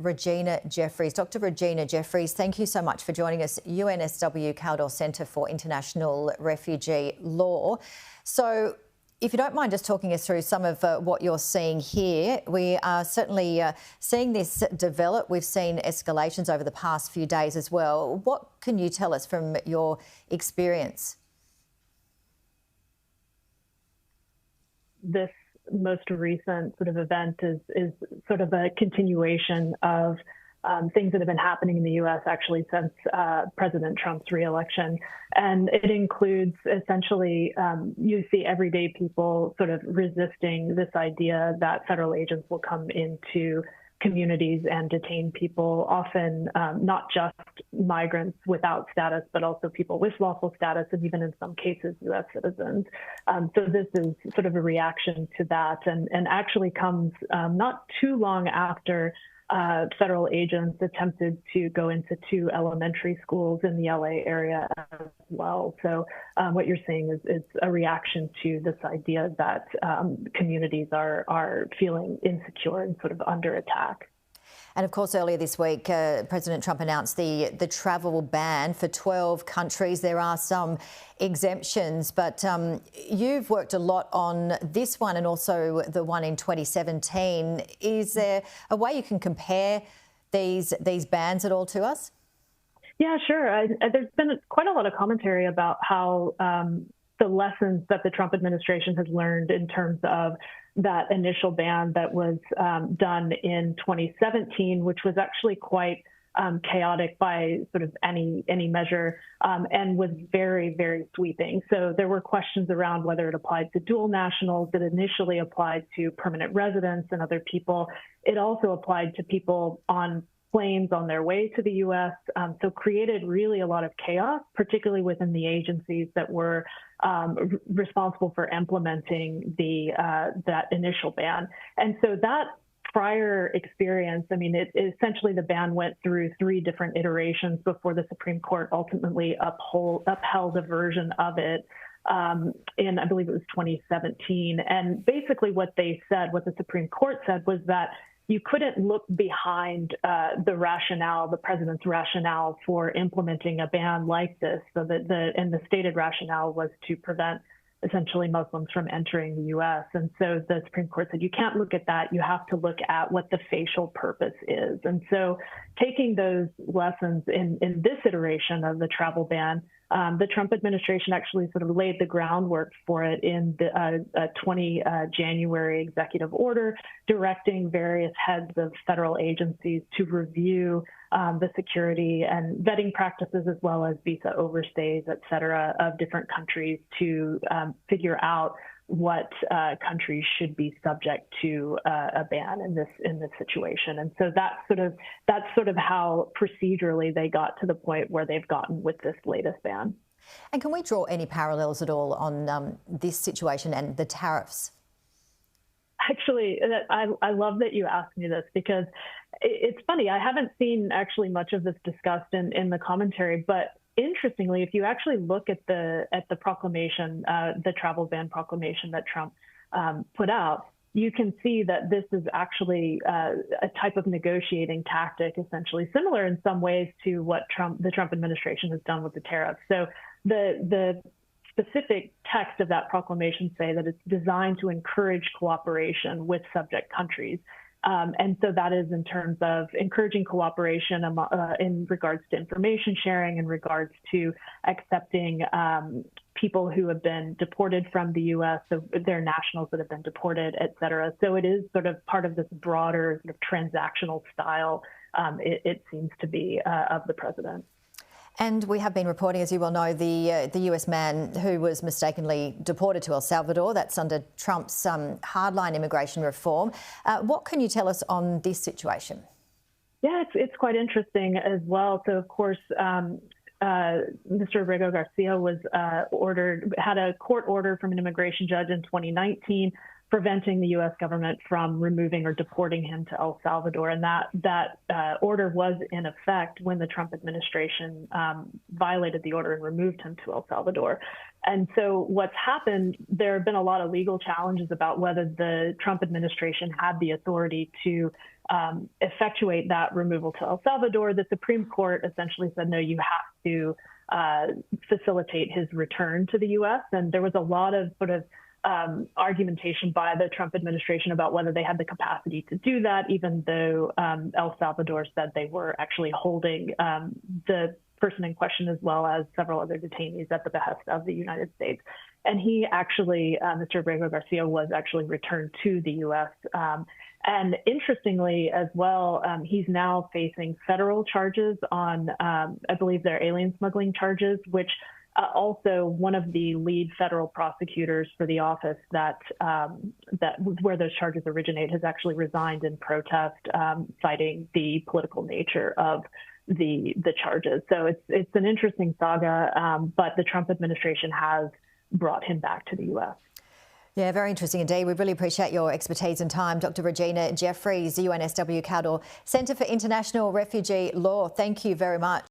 Regina Jeffries. Dr. Regina Jeffries, thank you so much for joining us, UNSW Kaldor Centre for International Refugee Law. So, if you don't mind just talking us through some of what you're seeing here, we are certainly seeing this develop. We've seen escalations over the past few days as well. What can you tell us from your experience? This most recent sort of event is sort of a continuation of things that have been happening in the U.S. actually since President Trump's reelection. And it includes essentially, you see everyday people sort of resisting this idea that federal agents will come into communities and detain people, often not just migrants without status, but also people with lawful status, and even in some cases, U.S. citizens. So this is sort of a reaction to that, and actually comes not too long after federal agents attempted to go into 2 elementary schools in the LA area as well. So what you're seeing is a reaction to this idea that communities are feeling insecure and sort of under attack. And of course, earlier this week, President Trump announced the travel ban for 12 countries. There are some exemptions, but you've worked a lot on this one and also the one in 2017. Is there a way you can compare these bans at all to us? Yeah, sure. There's been quite a lot of commentary about how the lessons that the Trump administration has learned in terms of that initial ban that was done in 2017, which was actually quite chaotic by sort of any measure, and was very, very sweeping. So there were questions around whether it applied to dual nationals. It initially applied to permanent residents and other people. It also applied to people on planes on their way to the U.S., so created really a lot of chaos, particularly within the agencies that were responsible for implementing that initial ban. And so that prior experience, I mean, essentially the ban went through 3 different iterations before the Supreme Court ultimately upheld a version of it in, I believe it was 2017. And basically what they said, what the Supreme Court said, was that you couldn't look behind the rationale, the president's rationale for implementing a ban like this. So that the stated rationale was to prevent essentially Muslims from entering the U.S. And so the Supreme Court said, you can't look at that. You have to look at what the facial purpose is. And so taking those lessons in this iteration of the travel ban, the Trump administration actually sort of laid the groundwork for it in the 20 January executive order directing various heads of federal agencies to review the security and vetting practices, as well as visa overstays, et cetera, of different countries to figure out what countries should be subject to a ban in this situation. And so that's sort of how procedurally they got to the point where they've gotten with this latest ban. And can we draw any parallels at all on this situation and the tariffs? Actually, I love that you asked me this, because it's funny. I haven't seen actually much of this discussed in the commentary, but interestingly, if you actually look at the proclamation, the travel ban proclamation that Trump put out, you can see that this is actually a type of negotiating tactic, essentially similar in some ways to what the Trump administration has done with the tariffs. So the specific text of that proclamation say that it's designed to encourage cooperation with subject countries. And so that is in terms of encouraging cooperation in regards to information sharing, in regards to accepting people who have been deported from the U.S., so their nationals that have been deported, et cetera. So it is sort of part of this broader sort of transactional style, it seems to be, of the president. And we have been reporting, as you well know, the US man who was mistakenly deported to El Salvador. That's under Trump's hardline immigration reform. What can you tell us on this situation? Yeah, it's quite interesting as well. So, of course, Mr. Rego Garcia was had a court order from an immigration judge in 2019 preventing the U.S. government from removing or deporting him to El Salvador. And that order was in effect when the Trump administration violated the order and removed him to El Salvador. And so what's happened, there have been a lot of legal challenges about whether the Trump administration had the authority to effectuate that removal to El Salvador, the Supreme Court essentially said, no, you have to facilitate his return to the U.S. And there was a lot of sort of argumentation by the Trump administration about whether they had the capacity to do that, even though El Salvador said they were actually holding the person in question as well as several other detainees at the behest of the United States. And he actually, Mr. Rego Garcia, was actually returned to the U.S. And interestingly as well, he's now facing federal charges on, I believe they're alien smuggling charges, which also one of the lead federal prosecutors for the office that where those charges originate has actually resigned in protest, citing the political nature of the charges. So it's an interesting saga, but the Trump administration has brought him back to the U.S. Yeah, very interesting indeed. We really appreciate your expertise and time. Dr. Regina Jeffries, UNSW Kaldor Centre for International Refugee Law. Thank you very much.